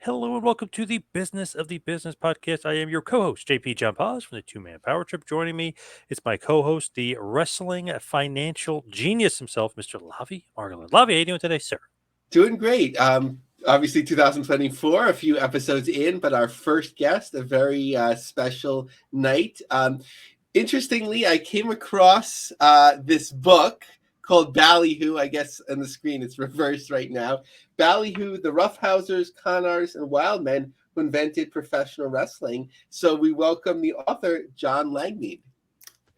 Hello and welcome to the Business of the Business podcast. I am your co-host, JP John Poz from the Two Man Power Trip. Joining me is my co-host, the wrestling financial genius himself, Mr. Lavie Margolin. Lavie, how you doing today, sir? Doing great. Obviously, 2024, a few episodes in, but our first guest, a very special night. Interestingly, I came across this book called Ballyhoo. I guess on the screen it's reversed right now. Ballyhoo, the Roughhousers, Conars, and Wildmen who invented professional wrestling. So we welcome the author, Jon Langmead.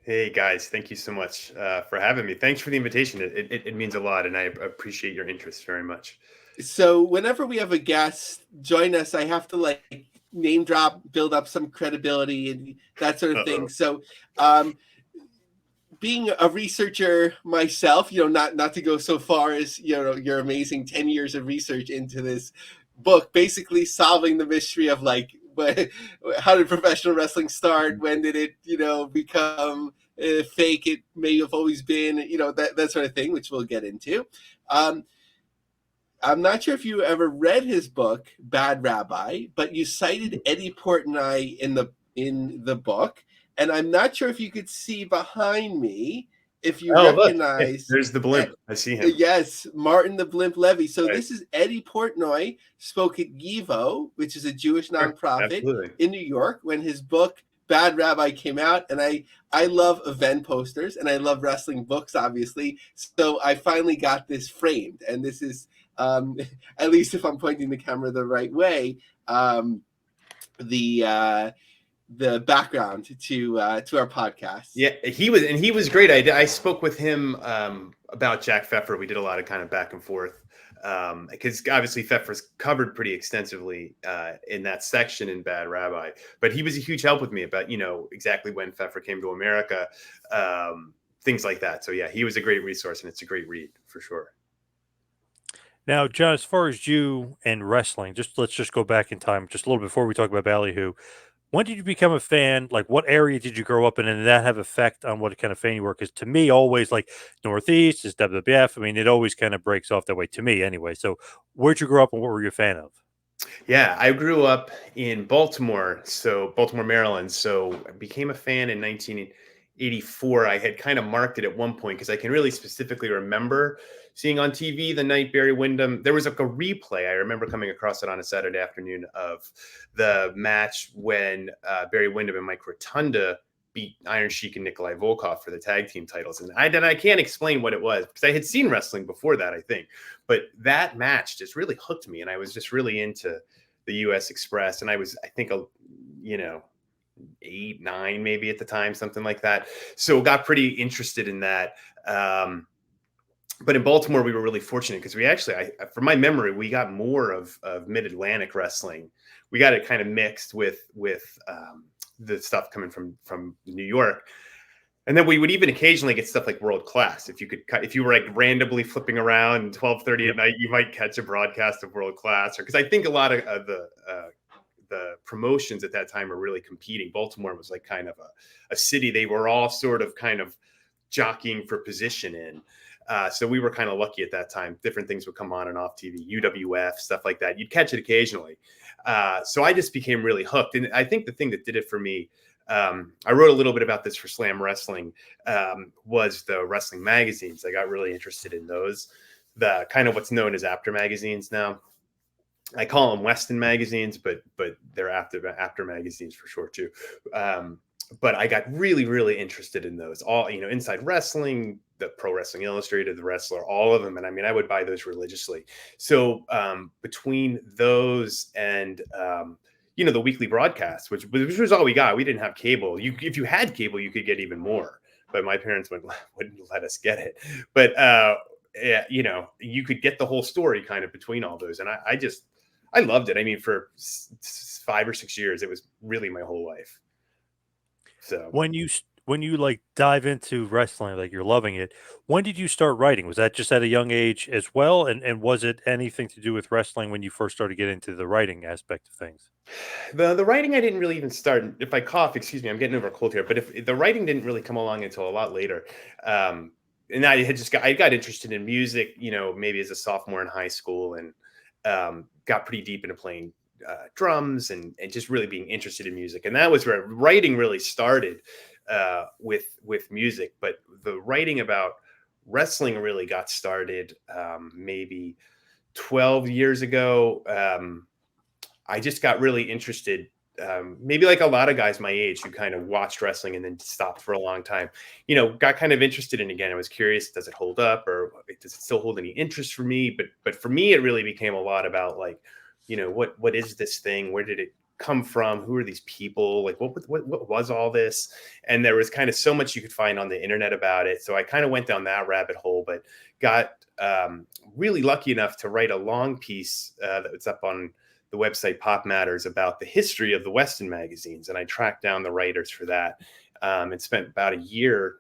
Hey guys, thank you so much for having me. Thanks for the invitation. It means a lot, and I appreciate your interest very much. So whenever we have a guest join us, I have to name drop, build up some credibility and that sort of thing. So being a researcher myself, not to go so far as, your amazing 10 years of research into this book, basically solving the mystery of how did professional wrestling start? When did it, become fake? It may have always been, that sort of thing, which we'll get into. I'm not sure if you ever read his book, Bad Rabbi, but you cited Eddie Portnoy in the book, and I'm not sure if you could see behind me if you recognize. There's the blimp. I see him. Yes, Martin the Blimp Levy. So right. This is Eddie Portnoy, spoke at YIVO, which is a Jewish nonprofit in New York, when his book Bad Rabbi came out, and I love event posters and I love wrestling books, obviously. So I finally got this framed, and this is. At least if I'm pointing the camera the right way, the background to our podcast. Yeah, he was great. I spoke with him about Jack Pfeffer. We did a lot of kind of back and forth because obviously Pfeffer's covered pretty extensively in that section in Bad Rabbi, but he was a huge help with me about exactly when Pfeffer came to America, things like that. So yeah, he was a great resource, and it's a great read for sure. Now, John, as far as you and wrestling, let's just go back in time just a little before we talk about Ballyhoo. When did you become a fan? Like, what area did you grow up in, and did that have effect on what kind of fan you were? Because to me, always like Northeast is WWF. I mean, it always kind of breaks off that way to me, anyway. So, where'd you grow up, and what were you a fan of? Yeah, I grew up in Baltimore, Maryland. So I became a fan in 1984. I had kind of marked it at one point because I can really specifically remember seeing on TV the night Barry Windham. There was like a replay. I remember coming across it on a Saturday afternoon of the match when Barry Windham and Mike Rotunda beat Iron Sheik and Nikolai Volkov for the tag team titles. And I can't explain what it was because I had seen wrestling before that, I think. But that match just really hooked me, and I was just really into the US Express. And I was, I think, 8, 9 maybe at the time, something like that. So got pretty interested in that. But in Baltimore, we were really fortunate because we actually, from my memory, we got more of Mid-Atlantic wrestling. We got it kind of mixed with the stuff coming from New York. And then we would even occasionally get stuff like World Class. If you were like randomly flipping around 12:30 at night, you might catch a broadcast of World Class. Because I think a lot of the promotions at that time were really competing. Baltimore was like kind of a city they were all sort of kind of jockeying for position in. So we were kind of lucky at that time. Different things would come on and off TV, UWF, stuff like that. You'd catch it occasionally. So I just became really hooked. And I think the thing that did it for me, I wrote a little bit about this for Slam Wrestling, was the wrestling magazines. I got really interested in those, the kind of what's known as after magazines now. I call them Weston magazines, but they're after magazines for short too. But I got really, really interested in those. All, Inside Wrestling, the Pro Wrestling Illustrated, the Wrestler, all of them. And I mean, I would buy those religiously. So between those and, the weekly broadcast, which was all we got. We didn't have cable. If you had cable, you could get even more. But my parents wouldn't let us get it. But, you could get the whole story kind of between all those. And I loved it. I mean, for 5 or 6 years, it was really my whole life. So when you like dive into wrestling, like you're loving it, when did you start writing? Was that just at a young age as well? And was it anything to do with wrestling when you first started getting into the writing aspect of things? The writing, I didn't really even start. If I cough, excuse me, I'm getting over a cold here. But if the writing didn't really come along until a lot later. And I got interested in music, maybe as a sophomore in high school, and got pretty deep into playing drums and just really being interested in music. And that was where writing really started with music. But the writing about wrestling really got started maybe 12 years ago. I just got really interested, maybe like a lot of guys my age who kind of watched wrestling and then stopped for a long time, got kind of interested in it again. I was curious, does it hold up, or does it still hold any interest for me? But for me, it really became a lot about like, what is this thing? Where did it come from? Who are these people? Like, what was all this? And there was kind of so much you could find on the internet about it. So I kind of went down that rabbit hole, but got really lucky enough to write a long piece that's up on the website Pop Matters about the history of the Western magazines. And I tracked down the writers for that and spent about a year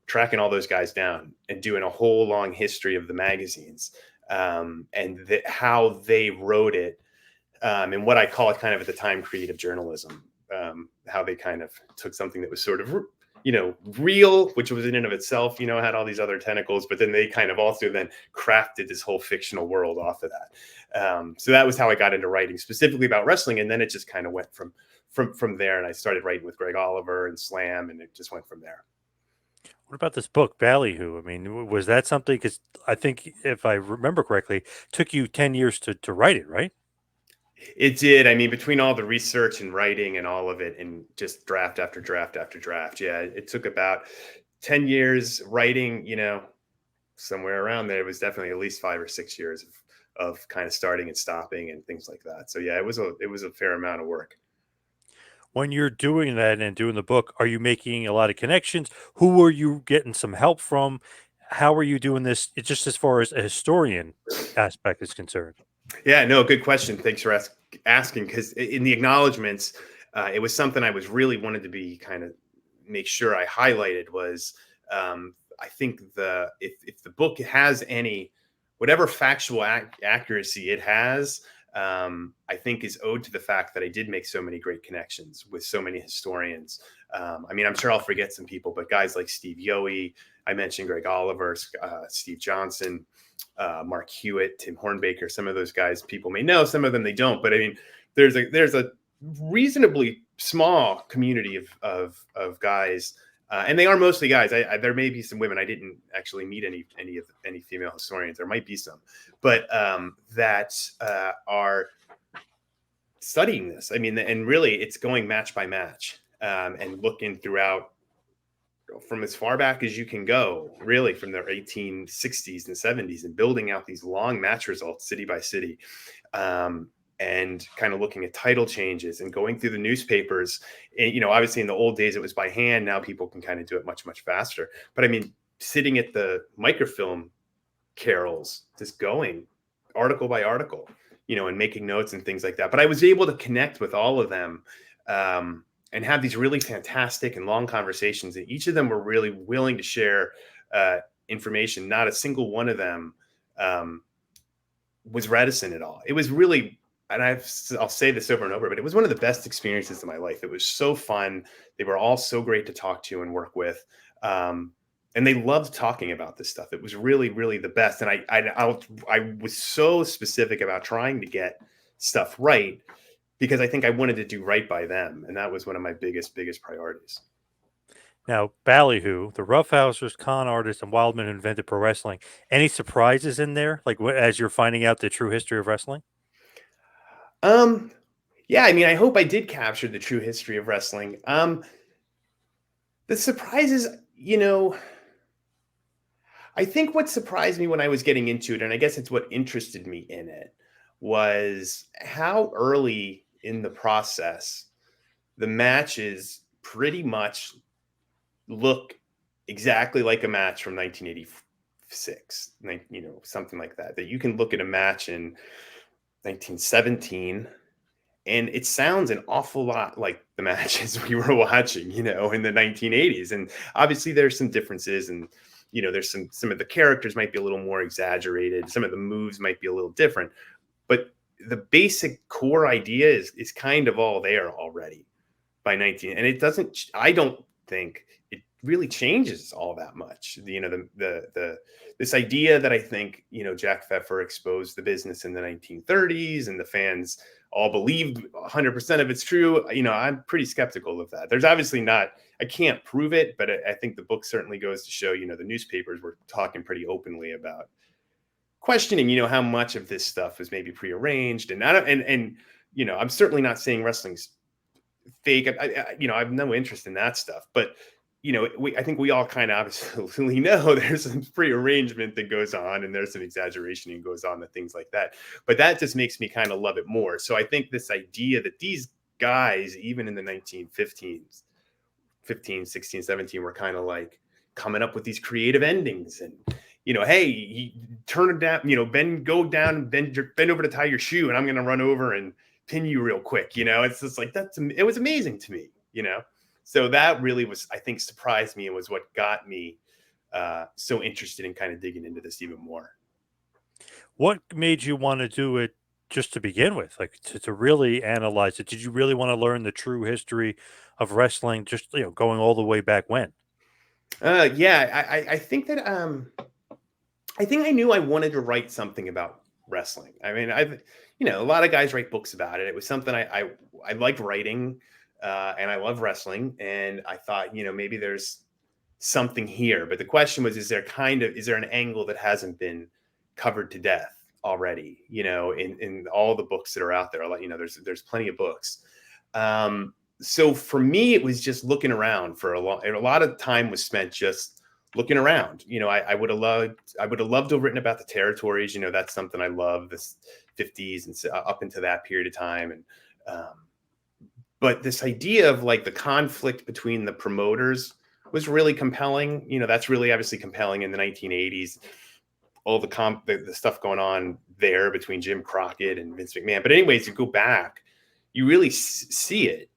tracking all those guys down and doing a whole long history of the magazines and how they wrote it and what I call it kind of at the time creative journalism, how they kind of took something that was sort of real, which was in and of itself, had all these other tentacles, but then they kind of also then crafted this whole fictional world off of that. So that was how I got into writing specifically about wrestling. And then it just kind of went from there. And I started writing with Greg Oliver and Slam, and it just went from there. What about this book, Ballyhoo? I mean, was that something? Because I think, if I remember correctly, it took you 10 years to write it, right? It did. I mean, between all the research and writing and all of it, and just draft after draft after draft. Yeah, it took about 10 years writing, somewhere around there. It was definitely at least 5 or 6 years of kind of starting and stopping and things like that. So yeah, it was a fair amount of work. When you're doing that and doing the book, are you making a lot of connections? Who are you getting some help from? How are you doing this? It's just as far as a historian aspect is concerned. Yeah, no, good question. Thanks for asking, because in the acknowledgments, it was something I was really wanted to be kind of make sure I highlighted was I think if the book has any whatever factual accuracy it has, I think is owed to the fact that I did make so many great connections with so many historians. I mean, I'm sure I'll forget some people, but guys like Steve Yohe, I mentioned Greg Oliver, Steve Johnson, Mark Hewitt, Tim Hornbaker, some of those guys people may know, some of them they don't. But I mean, there's a reasonably small community of guys, and they are mostly guys. There may be some women. I didn't actually meet any female historians. There might be some, but that are studying this. I mean, and really, it's going match by match and looking throughout from as far back as you can go, really from the 1860s and 70s, and building out these long match results city by city, and kind of looking at title changes and going through the newspapers. And, obviously in the old days it was by hand. Now people can kind of do it much, much faster. But I mean, sitting at the microfilm carols, just going article by article, and making notes and things like that. But I was able to connect with all of them, and have these really fantastic and long conversations. And each of them were really willing to share information. Not a single one of them was reticent at all. It was really, and I'll say this over and over, but it was one of the best experiences of my life. It was so fun. They were all so great to talk to and work with. And they loved talking about this stuff. It was really, really the best. And I was so specific about trying to get stuff right, because I think I wanted to do right by them. And that was one of my biggest priorities. Now, Ballyhoo, the roughhousers, con artists, and wildmen who invented pro wrestling. Any surprises in there, like as you're finding out the true history of wrestling? Yeah, I mean, I hope I did capture the true history of wrestling. The surprises, I think what surprised me when I was getting into it, and I guess it's what interested me in it, was how early in the process the matches pretty much look exactly like a match from 1986, something like that. That you can look at a match in 1917 and it sounds an awful lot like the matches we were watching, in the 1980s. And obviously there's some differences, and there's some of the characters might be a little more exaggerated. Some of the moves might be a little different, but the basic core idea is kind of all there already by 19. And it doesn't, I don't think it really changes all that much. This idea that I think, Jack Pfeffer exposed the business in the 1930s, and the fans all believe 100% of it's true. You know, I'm pretty skeptical of that. There's obviously not, I can't prove it, but I think the book certainly goes to show, you know, the newspapers were talking pretty openly about questioning, you know, how much of this stuff was maybe prearranged. And I don't, and you know, I'm certainly not saying wrestling's fake. You know, I have no interest in that stuff, but you know, I think we all kind of obviously know there's some prearrangement that goes on and there's some exaggeration that goes on and things like that. But that just makes me kind of love it more. So I think this idea that these guys, even in the 1915s, 15, 16, 17, were kind of like coming up with these creative endings and, you know, hey, you turn it down, you know, go down, bend over to tie your shoe and I'm going to run over and pin you real quick. You know, it's just like, it was amazing to me, you know? So that really was, I think, surprised me and was what got me so interested in kind of digging into this even more. What made you want to do it just to begin with, like to really analyze it? Did you really want to learn the true history of wrestling, just, you know, going all the way back when? Yeah, I think that I think I knew I wanted to write something about wrestling. I mean, you know, a lot of guys write books about it. It was something I liked writing, and I love wrestling. And I thought, you know, maybe there's something here. But the question was, is there an angle that hasn't been covered to death already? You know, in all the books that are out there, you know, there's plenty of books. So for me, it was just looking around for a lot of time was spent just looking around. You know, I would have loved to have written about the territories. You know, that's something I love, this 50s and up into that period of time. And but this idea of like the conflict between the promoters was really compelling. You know, that's really obviously compelling in the 1980s. All the stuff going on there between Jim Crockett and Vince McMahon. But anyways, you go back, you really see it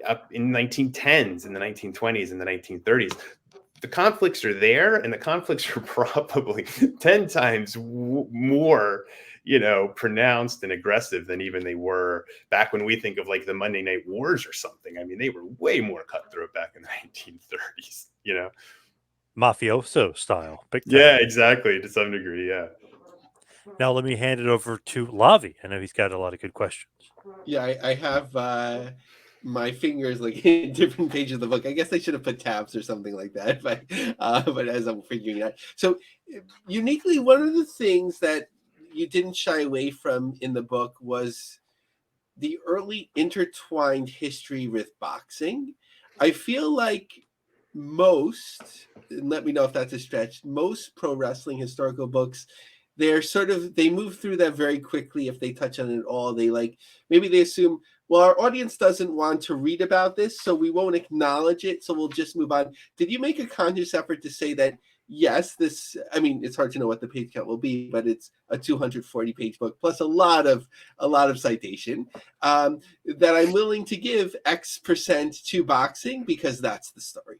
up in 1910s, in the 1920s, in the 1930s. The conflicts are there, and the conflicts are probably 10 times more, you know, pronounced and aggressive than even they were back when we think of like the Monday Night Wars or something. I mean, they were way more cutthroat back in the 1930s, you know? Mafioso style. Big time. Yeah, exactly. To some degree. Yeah. Now let me hand it over to Lavie. I know he's got a lot of good questions. Yeah, I have my fingers like in different pages of the book. I guess I should have put tabs or something like that, but as I'm figuring it out. So uniquely, one of the things that you didn't shy away from in the book was the early intertwined history with boxing. I feel like most, and let me know if that's a stretch, most pro wrestling historical books, they move through that very quickly. If they touch on it at all, maybe they assume, well, our audience doesn't want to read about this, so we won't acknowledge it, so we'll just move on. Did you make a conscious effort to say that, yes, I mean, it's hard to know what the page count will be, but it's a 240-page book plus a lot of citation, that I'm willing to give X% to boxing because that's the story?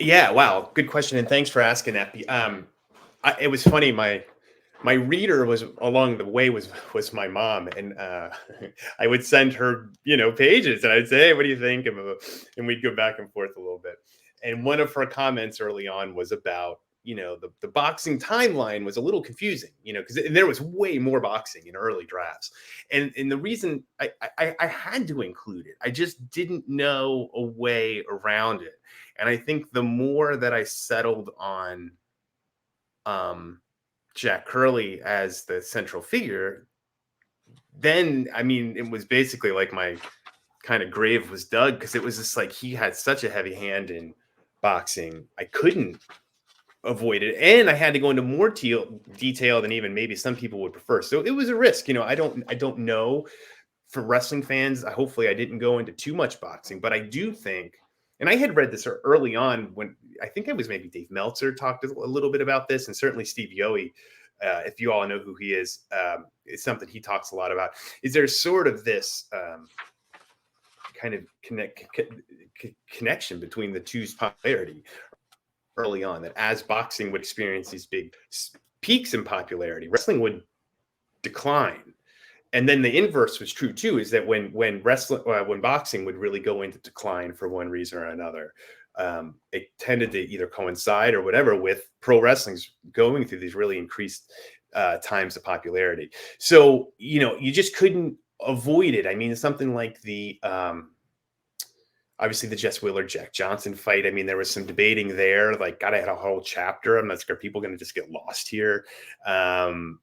Yeah, wow, good question, and thanks for asking that. It was funny. My reader was along the way was my mom, and I would send her, you know, pages, and I'd say, hey, what do you think? And we'd go back and forth a little bit. And one of her comments early on was about, you know, the boxing timeline was a little confusing, you know, because there was way more boxing in early drafts, and the reason I had to include it, I just didn't know a way around it, and I think the more that I settled on Jack Curley as the central figure, then, I mean, it was basically like my kind of grave was dug, because it was just like he had such a heavy hand in boxing. I couldn't avoid it, and I had to go into more detail than even maybe some people would prefer. So it was a risk. You know, I don't know. For wrestling fans, hopefully I didn't go into too much boxing, but I do think, and I had read this early on when I think it was maybe Dave Meltzer talked a little bit about this, and certainly Steve Yohe, if you all know who he is, it's something he talks a lot about. Is there sort of this kind of connection between the two's popularity early on, that as boxing would experience these big peaks in popularity, wrestling would decline. And then the inverse was true too, is that when boxing would really go into decline for one reason or another, it tended to either coincide or whatever with pro wrestling's going through these really increased times of popularity. So, you know, you just couldn't avoid it. I mean, something like the obviously the Jess Wheeler Jack Johnson fight. I mean, there was some debating there. Like, God, I had a whole chapter. I'm not sure, are people going to just get lost here? The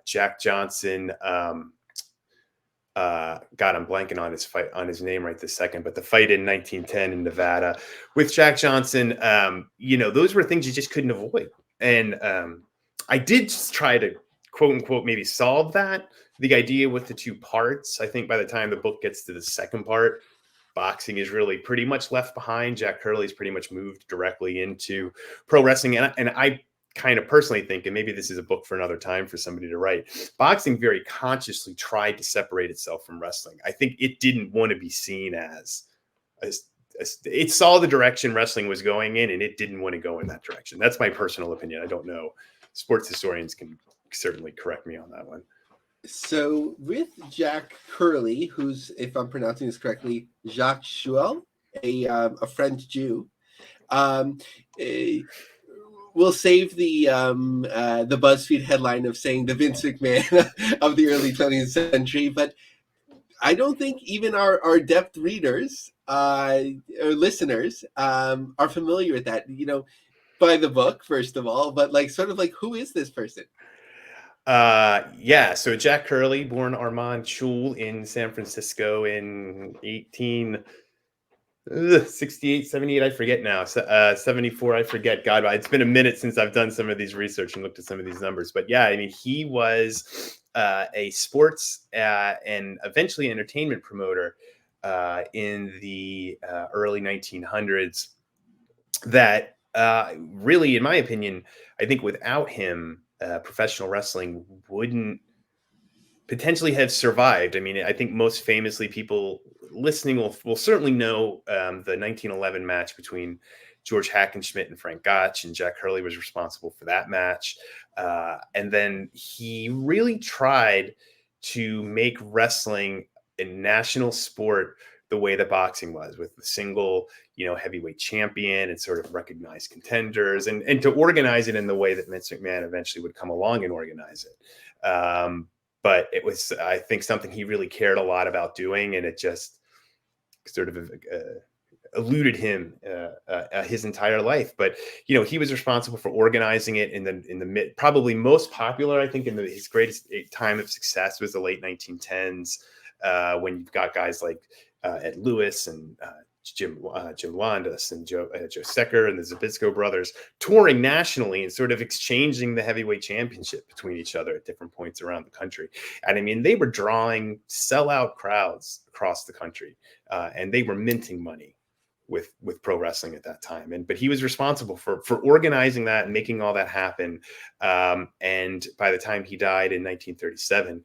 Jack Johnson. God, I'm blanking on his name right this second, but the fight in 1910 in Nevada with Jack Johnson, you know, those were things you just couldn't avoid. And I did try to quote unquote maybe solve that. The idea with the two parts, I think by the time the book gets to the second part, boxing is really pretty much left behind. Jack Hurley's pretty much moved directly into pro wrestling. And I kind of personally think, and maybe this is a book for another time for somebody to write, boxing very consciously tried to separate itself from wrestling. I think it didn't want to be seen as it saw the direction wrestling was going in, and it didn't want to go in that direction. That's my personal opinion. I don't know. Sports historians can certainly correct me on that one. So with Jack Hurley, who's, if I'm pronouncing this correctly, Jacques Schuel, a French Jew, we'll save the BuzzFeed headline of saying the Vince McMahon of the early 20th century, but I don't think even our depth readers or listeners are familiar with that, you know, by the book, first of all, but like sort of like, who is this person? Yeah, so Jack Hurley, born Armand Schul in San Francisco in 1868, 78, I forget now, 74, I forget. God, it's been a minute since I've done some of these research and looked at some of these numbers. But yeah, I mean, he was a sports and eventually entertainment promoter in the early 1900s that really, in my opinion, I think without him, professional wrestling wouldn't potentially have survived. I mean, I think most famously, people listening will certainly know the 1911 match between George Hackenschmidt and Frank Gotch, and Jack Hurley was responsible for that match. And then he really tried to make wrestling a national sport the way that boxing was, with the single, you know, heavyweight champion and sort of recognized contenders, and to organize it in the way that Vince McMahon eventually would come along and organize it. But it was, I think, something he really cared a lot about doing, and it just sort of eluded him his entire life. But you know, he was responsible for organizing it in the mid, probably most popular, I think, his greatest time of success was the late 1910s, when you've got guys like Ed Lewis and Jim Landis and Joe Stecker and the Zabisco brothers touring nationally and sort of exchanging the heavyweight championship between each other at different points around the country. And I mean, they were drawing sellout crowds across the country, and they were minting money with pro wrestling at that time. But he was responsible for organizing that and making all that happen. And by the time he died in 1937,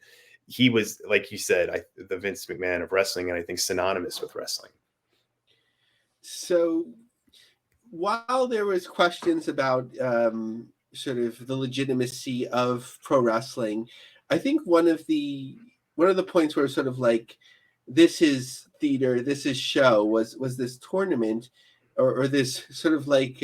he was, like you said, the Vince McMahon of wrestling, and I think synonymous with wrestling. So while there was questions about sort of the legitimacy of pro wrestling, I think one of the points where sort of like, this is theater, this is show, was this tournament or this sort of like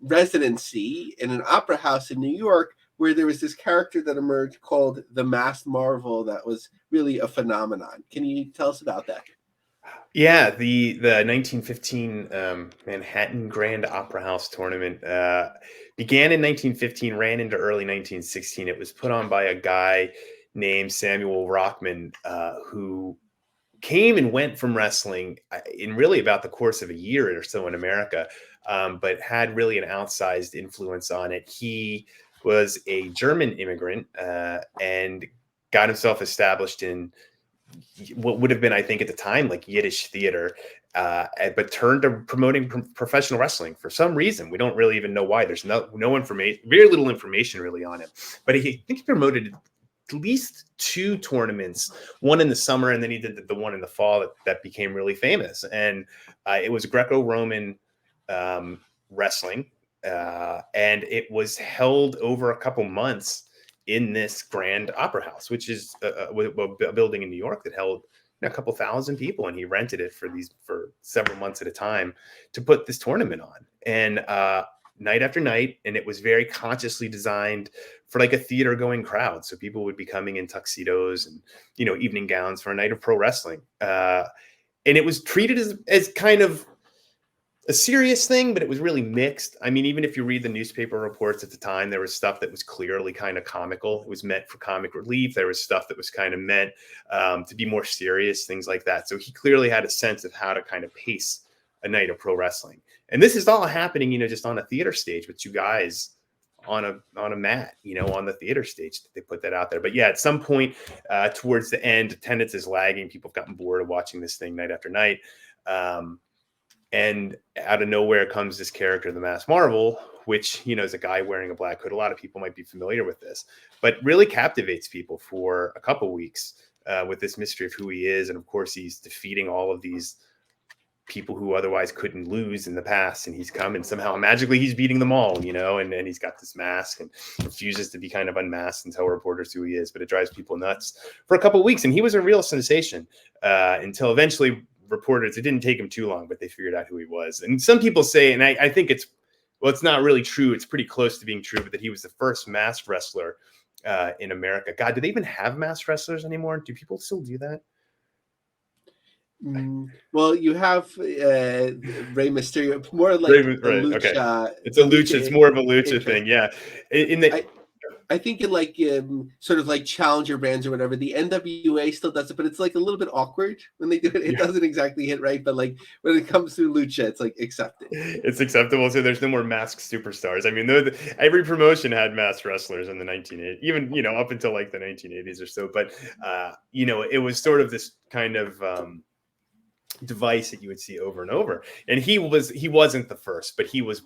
residency in an opera house in New York, where there was this character that emerged called the Masked Marvel that was really a phenomenon. Can you tell us about that? Yeah, the 1915 Manhattan Grand Opera House tournament began in 1915, ran into early 1916. It was put on by a guy named Samuel Rockman, who came and went from wrestling in really about the course of a year or so in America, but had really an outsized influence on it. He was a German immigrant and got himself established in what would have been, I think, at the time, like Yiddish theater, but turned to promoting professional wrestling for some reason. We don't really even know why. There's no information, very little information really on it. But I think he promoted at least 2 tournaments, one in the summer, and then he did the one in the fall that became really famous. And it was Greco-Roman wrestling, and it was held over a couple months in this Grand Opera House, which is a building in New York that held a couple thousand people, and he rented it for several months at a time to put this tournament on. And night after night, and it was very consciously designed for like a theater going crowd. So people would be coming in tuxedos and, you know, evening gowns for a night of pro wrestling. And it was treated as kind of a serious thing, but it was really mixed. I mean, even if you read the newspaper reports at the time, there was stuff that was clearly kind of comical. It was meant for comic relief. There was stuff that was kind of meant to be more serious, things like that. So he clearly had a sense of how to kind of pace a night of pro wrestling. And this is all happening, you know, just on a theater stage with two guys on a mat, you know, on the theater stage. They put that out there. But yeah, at some point towards the end, attendance is lagging. People have gotten bored of watching this thing night after night. And out of nowhere comes this character, the Masked Marvel, which, you know, is a guy wearing a black hood. A lot of people might be familiar with this, but really captivates people for a couple weeks with this mystery of who he is. And of course, he's defeating all of these people who otherwise couldn't lose in the past. And he's come and somehow magically he's beating them all, you know, and he's got this mask and refuses to be kind of unmasked and tell reporters who he is, but it drives people nuts for a couple of weeks. And he was a real sensation until eventually reporters, it didn't take him too long, but they figured out who he was. And some people say, and I think it's not really true. It's pretty close to being true, but that he was the first masked wrestler in America. God, do they even have masked wrestlers anymore? Do people still do that? Well, you have Rey Mysterio, more like a lucha. Okay. It's a lucha. It's more of a lucha thing. Yeah. I think in like sort of like challenger brands or whatever, the NWA still does it, but it's like a little bit awkward when they do it. It doesn't exactly hit right, but like when it comes to lucha, it's like accepted. It's acceptable. So there's no more masked superstars. I mean, every promotion had masked wrestlers in the 1980s, even, you know, up until like the 1980s or so. But, you know, it was sort of this kind of device that you would see over and over. And he wasn't the first, but he was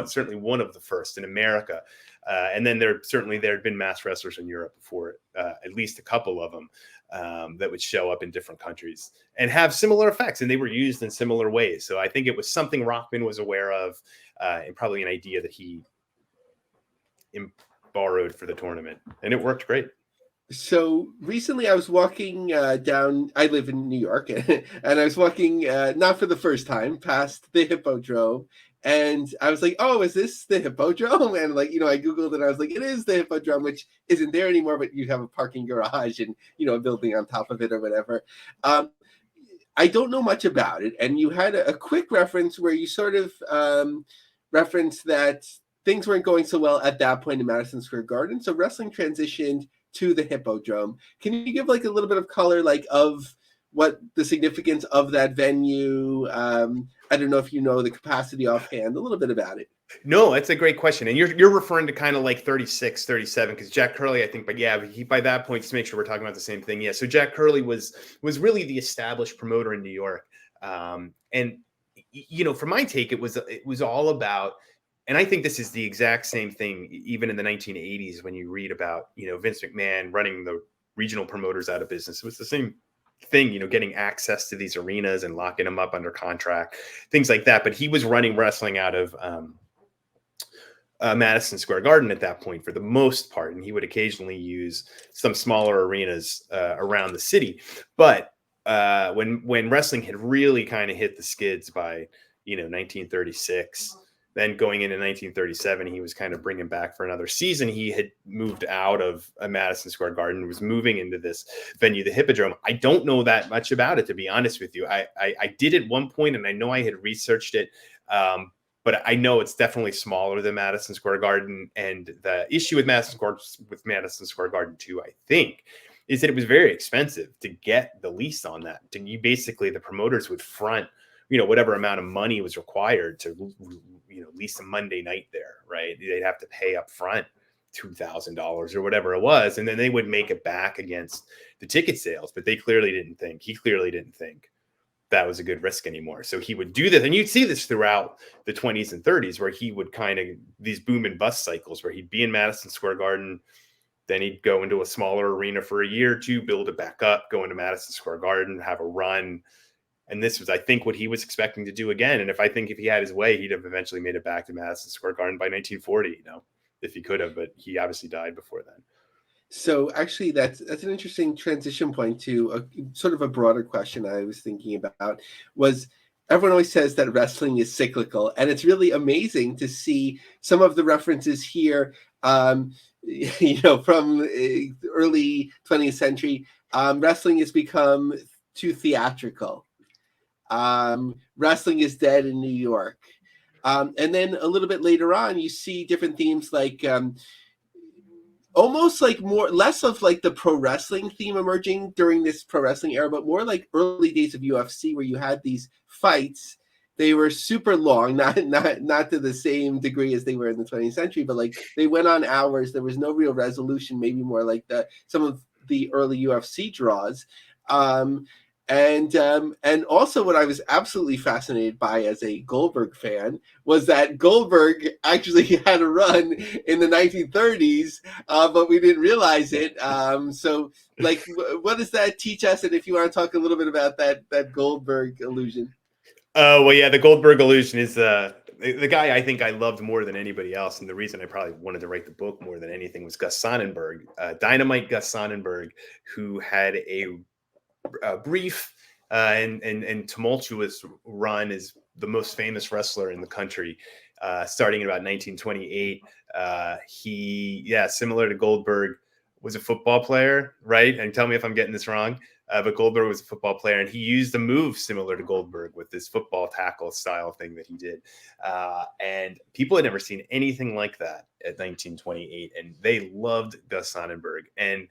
certainly one of the first in America. And then there had been masked wrestlers in Europe before, at least a couple of them that would show up in different countries and have similar effects. And they were used in similar ways. So I think it was something Rockman was aware of and probably an idea that he borrowed for the tournament. And it worked great. So recently I was walking down, I live in New York, and I was walking, not for the first time, past the Hippodrome. And I was like, oh, is this the Hippodrome? And like, you know, I Googled it. I was like, it is the Hippodrome, which isn't there anymore, but you have a parking garage and, you know, a building on top of it or whatever. I don't know much about it. And you had a quick reference where you sort of referenced that things weren't going so well at that point in Madison Square Garden. So wrestling transitioned to the Hippodrome. Can you give like a little bit of color, like of what the significance of that venue? I don't know if you know the capacity offhand, a little bit about it. No, that's a great question. And you're referring to kind of like 36, 37, because Jack Curley, I think, but yeah, he, by that point, just make sure we're talking about the same thing. Yeah. So Jack Curley was really the established promoter in New York. And, you know, for my take, it was all about, and I think this is the exact same thing, even in the 1980s, when you read about, you know, Vince McMahon running the regional promoters out of business. It was the same thing, you know, getting access to these arenas and locking them up under contract, things like that. But he was running wrestling out of Madison Square Garden at that point for the most part. And he would occasionally use some smaller arenas around the city. But when wrestling had really kind of hit the skids by, you know, 1936, then going into 1937, he was kind of bringing back for another season. He had moved out of Madison Square Garden, was moving into this venue, the Hippodrome. I don't know that much about it, to be honest with you. I did at one point, and I know I had researched it, but I know it's definitely smaller than Madison Square Garden. And the issue with Madison Square Garden too, I think, is that it was very expensive to get the lease on that. You basically, the promoters would front, you know, whatever amount of money was required to, you know, lease a Monday night there, right? They'd have to pay up front $2,000 or whatever it was. And then they would make it back against the ticket sales, but he clearly didn't think that was a good risk anymore. So he would do this. And you'd see this throughout the 20s and 30s, where he would kind of these boom and bust cycles where he'd be in Madison Square Garden, then he'd go into a smaller arena for a year or two, build it back up, go into Madison Square Garden, have a run. And this was, I think, what he was expecting to do again. And if he had his way, he'd have eventually made it back to Madison Square Garden by 1940, you know, if he could have, but he obviously died before then. So actually, that's an interesting transition point to a sort of a broader question I was thinking about was, everyone always says that wrestling is cyclical, and it's really amazing to see some of the references here. From early 20th century, wrestling has become too theatrical. Wrestling is dead in New York. And then a little bit later on, you see different themes like almost like less of like the pro wrestling theme emerging during this pro wrestling era, but more like early days of UFC where you had these fights. They were super long, not to the same degree as they were in the 20th century, but like they went on hours. There was no real resolution, maybe more like some of the early UFC draws. And also what I was absolutely fascinated by as a Goldberg fan was that Goldberg actually had a run in the 1930s, but we didn't realize it. So, like, what does that teach us? And if you want to talk a little bit about that Goldberg illusion. Oh, well, yeah, the Goldberg illusion is the guy I think I loved more than anybody else. And the reason I probably wanted to write the book more than anything was Gus Sonnenberg, Dynamite Gus Sonnenberg, who had a brief and tumultuous run as the most famous wrestler in the country, starting in about 1928. Similar to Goldberg, was a football player, right? And tell me if I'm getting this wrong. But Goldberg was a football player, and he used a move similar to Goldberg with this football tackle style thing that he did. And people had never seen anything like that at 1928, and they loved Gus Sonnenberg. And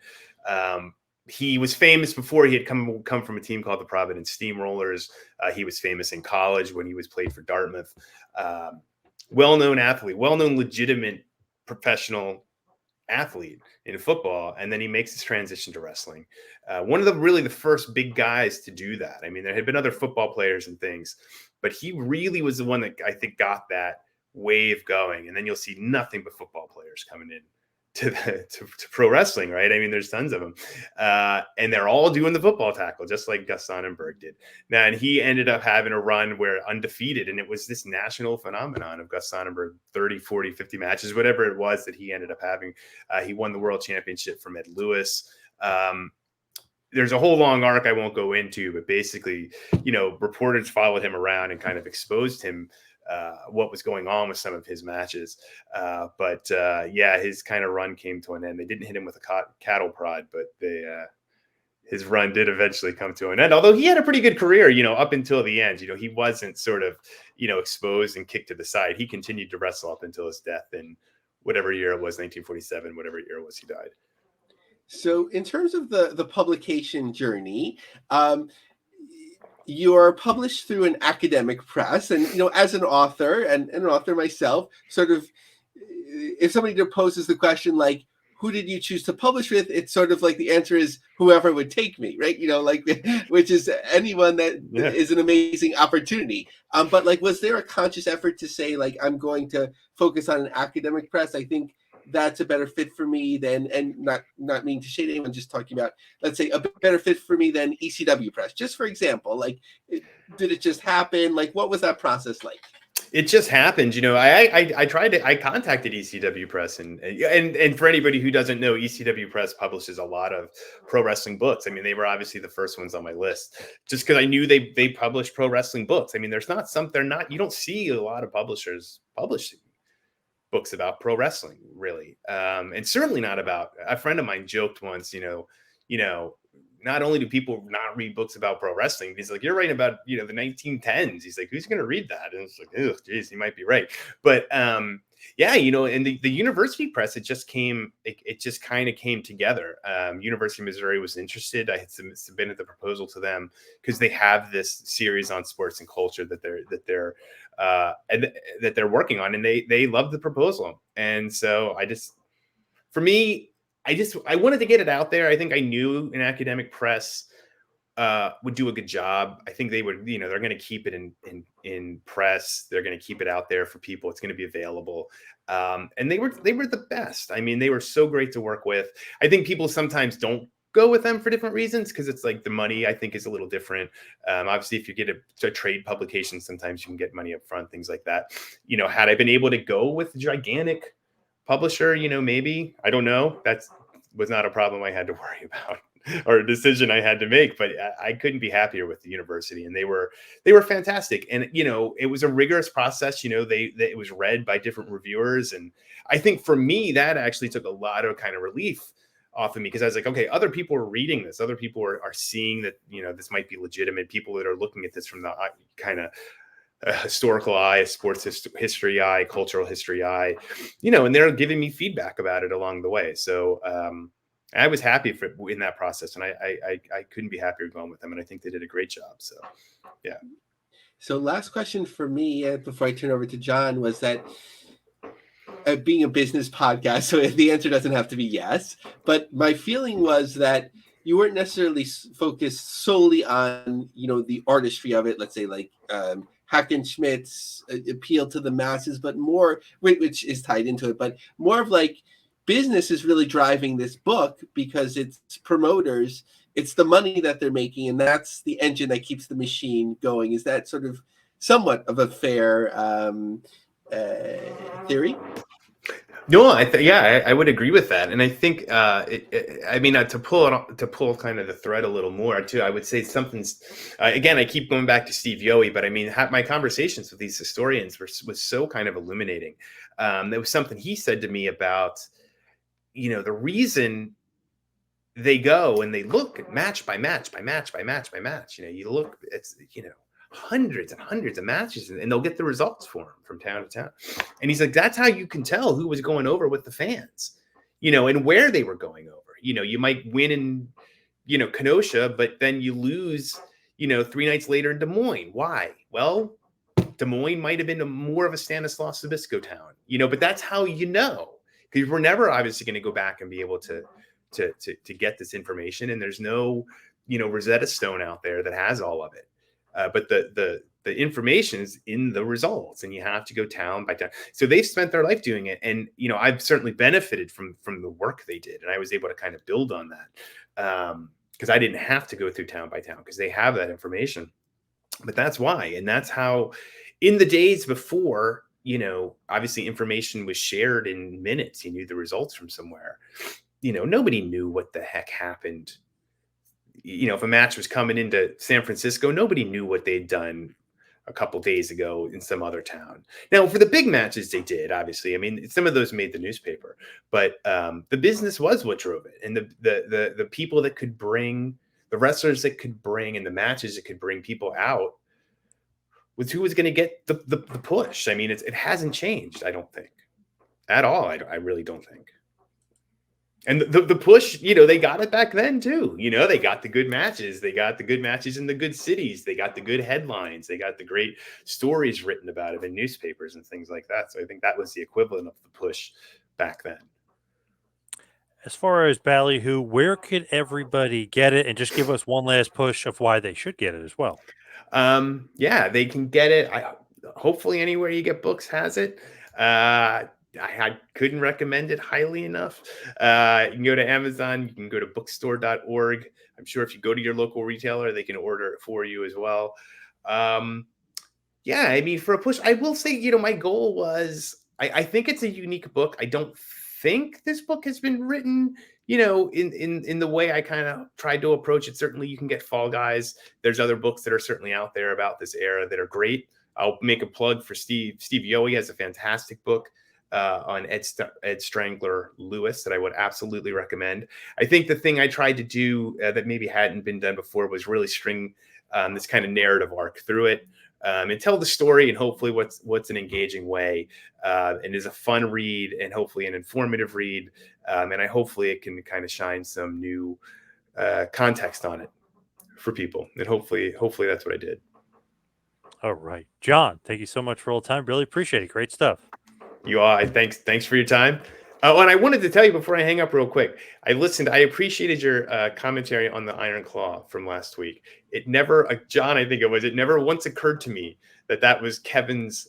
he was famous before he had come from a team called the Providence Steamrollers. He was famous in college when he was played for Dartmouth. Well-known athlete, well-known legitimate professional athlete in football, and then he makes his transition to wrestling. One of the first big guys to do that. I mean, there had been other football players and things, but he really was the one that I think got that wave going. And then you'll see nothing but football players coming in to pro wrestling, right? I mean, there's tons of them, and they're all doing the football tackle, just like Gus Sonnenberg did. Now, and he ended up having a run where undefeated, and it was this national phenomenon of Gus Sonnenberg, 30, 40, 50 matches, whatever it was that he ended up having. He won the world championship from Ed Lewis. There's a whole long arc I won't go into, but basically, reporters followed him around and kind of exposed him what was going on with some of his matches. His kind of run came to an end. They didn't hit him with a cattle prod, but his run did eventually come to an end. Although he had a pretty good career, up until the end. He wasn't sort of, exposed and kicked to the side. He continued to wrestle up until his death in whatever year it was, 1947, whatever year it was he died. So in terms of the publication journey, you're published through an academic press, and as an author and an author myself, sort of, if somebody poses the question like, who did you choose to publish with? It's sort of like the answer is whoever would take me, right? Which is anyone that is an amazing opportunity. But like, was there a conscious effort to say like, I'm going to focus on an academic press? I think that's a better fit for me than, and not meaning to shade anyone, just talking about, let's say, a better fit for me than ECW Press, just for example. Like, did it just happen? Like, what was that process like? It just happened. I contacted ECW Press, and for anybody who doesn't know, ECW Press publishes a lot of pro wrestling books. I mean, they were obviously the first ones on my list, just because I knew they published pro wrestling books. I mean, you don't see a lot of publishers publishing books about pro wrestling, really, and certainly not about. A friend of mine joked once, not only do people not read books about pro wrestling, he's like, you're writing about the 1910s. He's like, who's going to read that? And it's like, oh, geez, he might be right. But and the university press, it just kind of came together. University of Missouri was interested. I had submitted the proposal to them because they have this series on sports and culture that they're working on, and they love the proposal. And so I wanted to get it out there. I think I knew an academic press would do a good job. I think they would, they're going to keep it in press. They're going to keep it out there for people. It's going to be available. And they were the best. I mean, they were so great to work with. I think people sometimes don't go with them for different reasons, because it's like the money, I think, is a little different. Obviously, if you get a trade publication, sometimes you can get money up front, things like that. Had I been able to go with a gigantic publisher, maybe, I don't know, that was not a problem I had to worry about. or a decision I had to make, but I couldn't be happier with the university, and they were fantastic. And it was a rigorous process. It was read by different reviewers, and I think for me that actually took a lot of kind of relief off of me, because I was like, okay, other people are reading this, other people are seeing that this might be legitimate, people that are looking at this from the kind of a historical eye, a sports history eye, cultural history eye, and they're giving me feedback about it along the way. So I was happy in that process, and I couldn't be happier going with them, and I think they did a great job. So, yeah. So last question for me before I turn over to John was that being a business podcast, so the answer doesn't have to be yes, but my feeling was that you weren't necessarily focused solely on, the artistry of it, let's say like Hackenschmidt's appeal to the masses, but more, which is tied into it, but more of like business is really driving this book because it's promoters, it's the money that they're making, and that's the engine that keeps the machine going. Is that sort of somewhat of a fair theory? No, I would agree with that, and I think to pull kind of the thread a little more too, I would say something's again, I keep going back to Steve Yohe, but I mean, my conversations with these historians was so kind of illuminating. There was something he said to me about the reason they go and they look match by match by match by match by match. You look, it's hundreds and hundreds of matches, and they'll get the results for them from town to town. And he's like, that's how you can tell who was going over with the fans, and where they were going over. You might win in, Kenosha, but then you lose, 3 nights later in Des Moines. Why? Well, Des Moines might have been more of a Stanislaus Zabisco town, but that's how because we're never obviously going to go back and be able to get this information. And there's no, Rosetta Stone out there that has all of it. But the information is in the results, and you have to go town by town. So they've spent their life doing it, and I've certainly benefited from the work they did, and I was able to kind of build on that because I didn't have to go through town by town because they have that information. But that's why, and that's how, in the days before, obviously information was shared in minutes. You knew the results from somewhere. Nobody knew what the heck happened. If a match was coming into San Francisco, nobody knew what they'd done a couple days ago in some other town. Now, for the big matches, they did, obviously. I mean, some of those made the newspaper, but the business was what drove it. And the people that could bring, the wrestlers that could bring, and the matches that could bring people out was who was going to get the push. I mean, it hasn't changed, I don't think, at all. I really don't think. And the push, they got it back then too. They got the good matches. They got the good matches in the good cities. They got the good headlines. They got the great stories written about it in newspapers and things like that. So I think that was the equivalent of the push back then. As far as Ballyhoo, where could everybody get it? And just give us one last push of why they should get it as well. Yeah, they can get it. Hopefully anywhere you get books has it. I couldn't recommend it highly enough. You can go to Amazon. You can go to bookstore.org. I'm sure if you go to your local retailer, they can order it for you as well. Yeah, I mean, for a push, I will say, my goal was, I think it's a unique book. I don't think this book has been written, in the way I kind of tried to approach it. Certainly you can get Fall Guys. There's other books that are certainly out there about this era that are great. I'll make a plug for Steve Yohe has a fantastic book on Ed Strangler Lewis that I would absolutely recommend. I think the thing I tried to do that maybe hadn't been done before was really string this kind of narrative arc through it and tell the story, and hopefully what's an engaging way and is a fun read and hopefully an informative read. And hopefully it can kind of shine some new context on it for people. And hopefully that's what I did. All right. John, thank you so much for all the time. Really appreciate it. Great stuff. You are. Thanks for your time. And I wanted to tell you before I hang up real quick, I appreciated your commentary on the Iron Claw from last week. It never, John, I think it never once occurred to me that was Kevin's,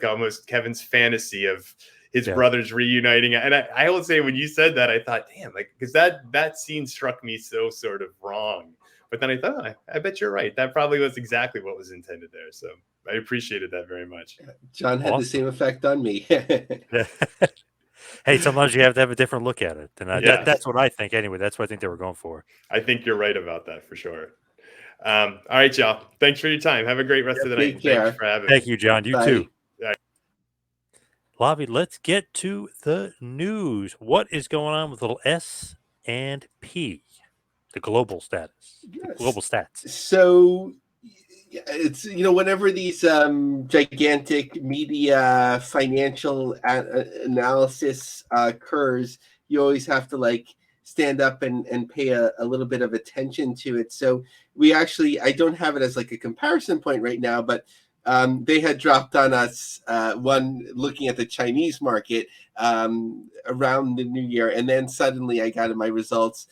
almost Kevin's fantasy of his brothers reuniting. And I will say, when you said that, I thought, damn, because that scene struck me so sort of wrong. But then I thought, I bet you're right. That probably was exactly what was intended there. So I appreciated that very much. John had the same effect on me. Hey, sometimes you have to have a different look at it. And Yes. that's what I think anyway. That's what I think they were going for. I think you're right about that for sure. All right, y'all. Thanks for your time. Have a great rest of the night. Take And thanks care. for having Thank me. you, John. You Bye. too. Lavie, let's get to the news. What is going on with little S and P? The global status. The Yes. global stats. So it's whenever these gigantic media financial analysis occurs, you always have to like stand up and pay a little bit of attention to it. So I don't have it as like a comparison point right now, but they had dropped on us one looking at the Chinese market around the new year, and then suddenly I got in my results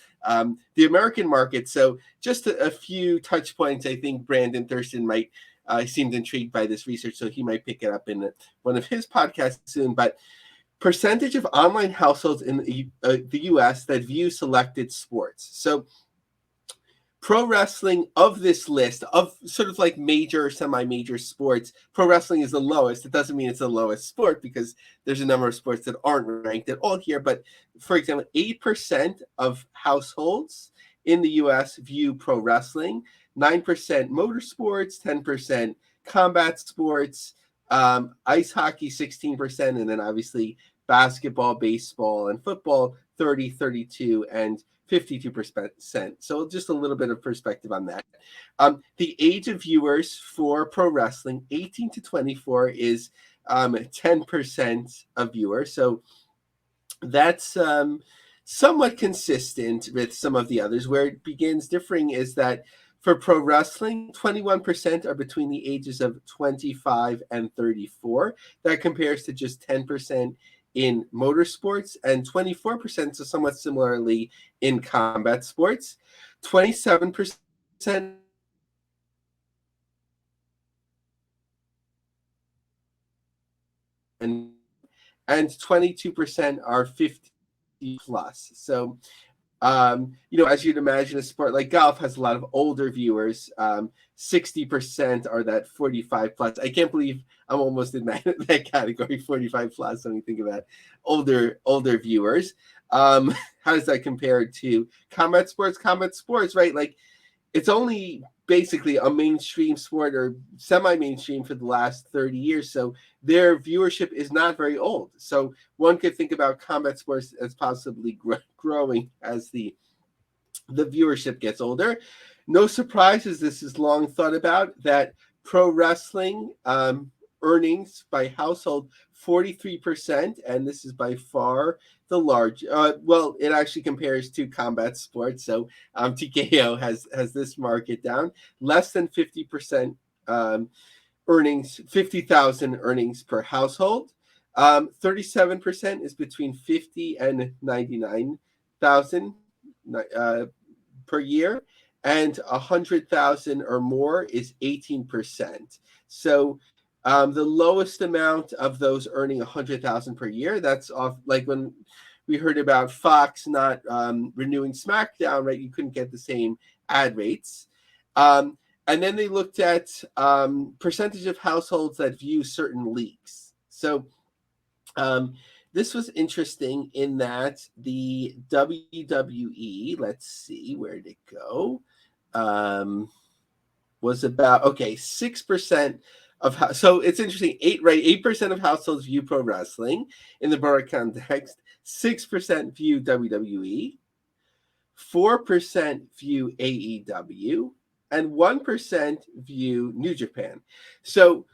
the American market. So just a few touch points. I think Brandon Thurston might seemed intrigued by this research, so he might pick it up in one of his podcasts soon. But percentage of online households in the U.S. that view selected sports. So pro wrestling of this list of sort of like major, semi-major sports, pro wrestling is the lowest. It doesn't mean it's the lowest sport because there's a number of sports that aren't ranked at all here. But for example, 8% of households in the US view pro wrestling, 9% motorsports, 10% combat sports, ice hockey 16%, and then obviously basketball, baseball, and football 30, 32, and 52%. So just a little bit of perspective on that. The age of viewers for pro wrestling, 18 to 24, is 10% of viewers. So that's somewhat consistent with some of the others. Where it begins differing is that for pro wrestling, 21% are between the ages of 25 and 34. That compares to just 10% in motorsports and 24%, so somewhat similarly in combat sports. 27% and 22% are 50 plus. So as you'd imagine, a sport like golf has a lot of older viewers. 60% are that 45 plus. I can't believe I'm almost in that category, 45 plus, when you think about older viewers. How does that compare to combat sports? Combat sports, right? Like it's only basically a mainstream sport or semi-mainstream for the last 30 years. So their viewership is not very old. So one could think about combat sports as possibly growing as the viewership gets older. No surprises, this is long thought about, that pro wrestling earnings by household 43%, and this is by far the large. Well, it actually compares to combat sports. So TKO has this market down less than 50% earnings, 50,000 earnings per household. 37% is between 50 and 99,000 per year, and 100,000 or more is 18%. So the lowest amount of those earning 100,000 per year, that's off like when we heard about Fox not renewing SmackDown, right? You couldn't get the same ad rates. And then they looked at percentage of households that view certain leagues. So this was interesting in that the WWE, let's see, where did it go? Was about 6% of so it's interesting. 8% of households view pro wrestling in the broader context. 6% view WWE, 4% view AEW, and 1% view New Japan. So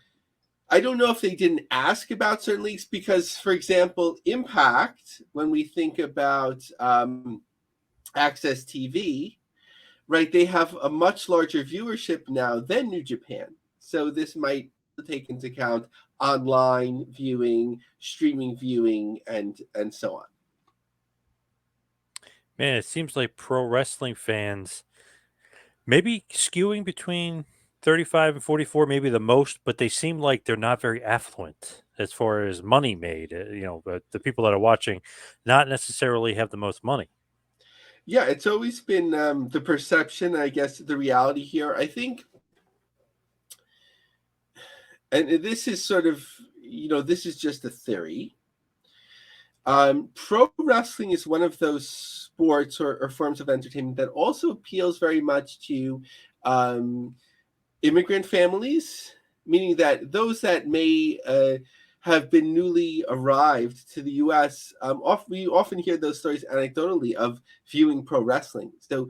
I don't know if they didn't ask about certain leagues because, for example, Impact, when we think about Access TV, right, they have a much larger viewership now than New Japan. So this might take into account online viewing, streaming viewing, and so on. Man, it seems like pro wrestling fans maybe skewing between 35 and 44, maybe the most, but they seem like they're not very affluent as far as money made. But the people that are watching not necessarily have the most money. Yeah, it's always been the perception, I guess, the reality here. I think, and this is sort of, this is just a theory. Pro wrestling is one of those sports or forms of entertainment that also appeals very much to immigrant families, meaning that those that may have been newly arrived to the U.S. We often hear those stories anecdotally of viewing pro wrestling. So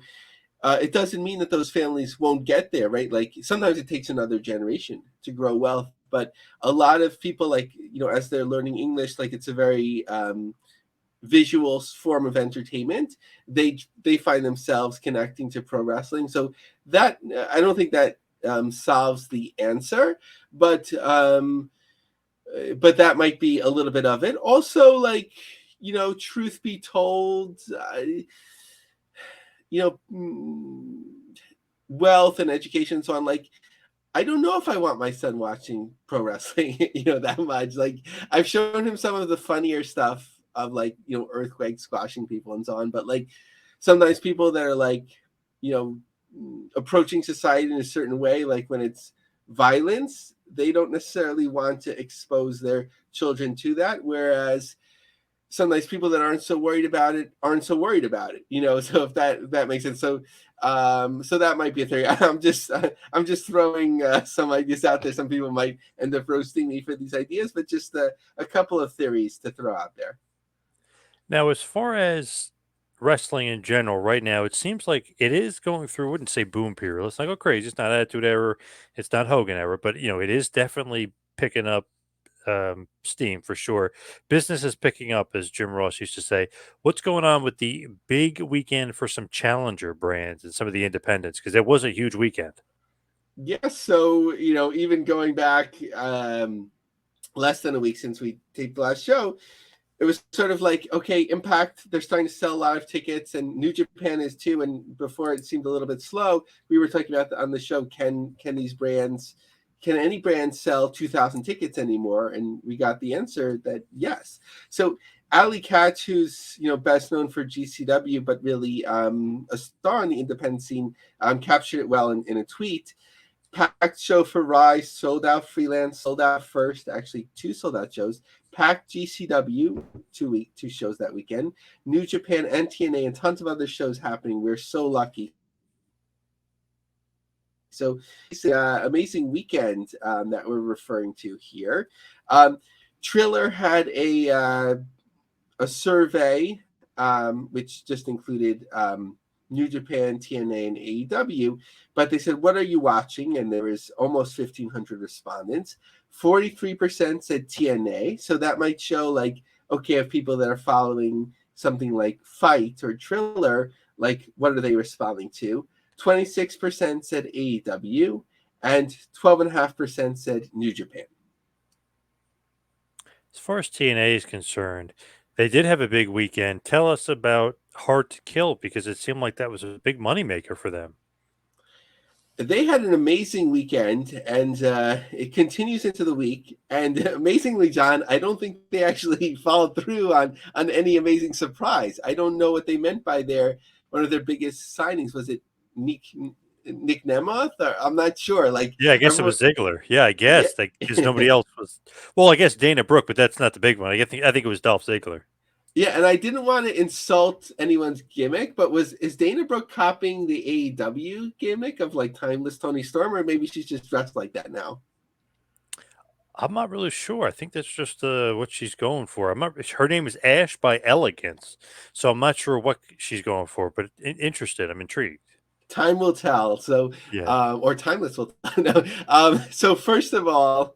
it doesn't mean that those families won't get there, right? Like sometimes it takes another generation to grow wealth, but a lot of people, like, as they're learning English, like it's a very visual form of entertainment. They find themselves connecting to pro wrestling. So that, I don't think that solves the answer, but that might be a little bit of it. Also, like, truth be told, wealth and education and so on, like, I don't know if I want my son watching pro wrestling, that much. Like, I've shown him some of the funnier stuff of, like, earthquakes squashing people and so on, but like sometimes people that are like, approaching society in a certain way, like when it's violence, they don't necessarily want to expose their children to that, whereas sometimes people that aren't so worried about it aren't so worried about it, so if that makes sense. So so that might be a theory. I'm just throwing some ideas out there. Some people might end up roasting me for these ideas, but just a couple of theories to throw out there. Now, as far as wrestling in general, right now, it seems like it is going through, I wouldn't say boom period. Let's not go crazy. It's not Attitude Era. It's not Hogan Era, but, it is definitely picking up steam for sure. Business is picking up, as Jim Ross used to say. What's going on with the big weekend for some challenger brands and some of the independents? Because it was a huge weekend. Yes, so even going back less than a week since we taped the last show, it was sort of like, okay, Impact, they're starting to sell a lot of tickets, and New Japan is too. And before it seemed a little bit slow, we were talking about on the show, can any brand sell 2,000 tickets anymore? And we got the answer that yes. So Ali Katch, who's best known for GCW, but really a star on the independent scene, captured it well in a tweet. Packed show for Rise, sold out Freelance, sold out First, actually 2 sold out shows. Packed GCW, 2 shows that weekend. New Japan and TNA and tons of other shows happening. We're so lucky. So it's an amazing weekend that we're referring to here. TRILLER had a survey which just included New Japan, TNA, and AEW, but they said, what are you watching? And there was almost 1,500 respondents. 43% said TNA, so that might show, like, okay, of people that are following something like Fight or TRILLER, like, what are they responding to? 26% said AEW, and 12.5% said New Japan. As far as TNA is concerned, they did have a big weekend. Tell us about Hard to Kill, because it seemed like that was a big moneymaker for them. They had an amazing weekend, and it continues into the week. And amazingly, John, I don't think they actually followed through on any amazing surprise. I don't know what they meant by one of their biggest signings. Was it Nick Nemoth? Or, I'm not sure. Like, Yeah, I guess it was Ziggler. Yeah, I yeah. guess because nobody else was. Well, I guess Dana Brooke, but that's not the big one. I think it was Dolph Ziggler. Yeah, and I didn't want to insult anyone's gimmick, but is Dana Brooke copying the AEW gimmick of like timeless Tony Storm, or maybe she's just dressed like that now? I'm not really sure. I think that's just what she's going for. I'm not. Her name is Ash by Elegance, so I'm not sure what she's going for. But interested. I'm intrigued. Time will tell. So, Yeah. or timeless will tell. No. So first of all,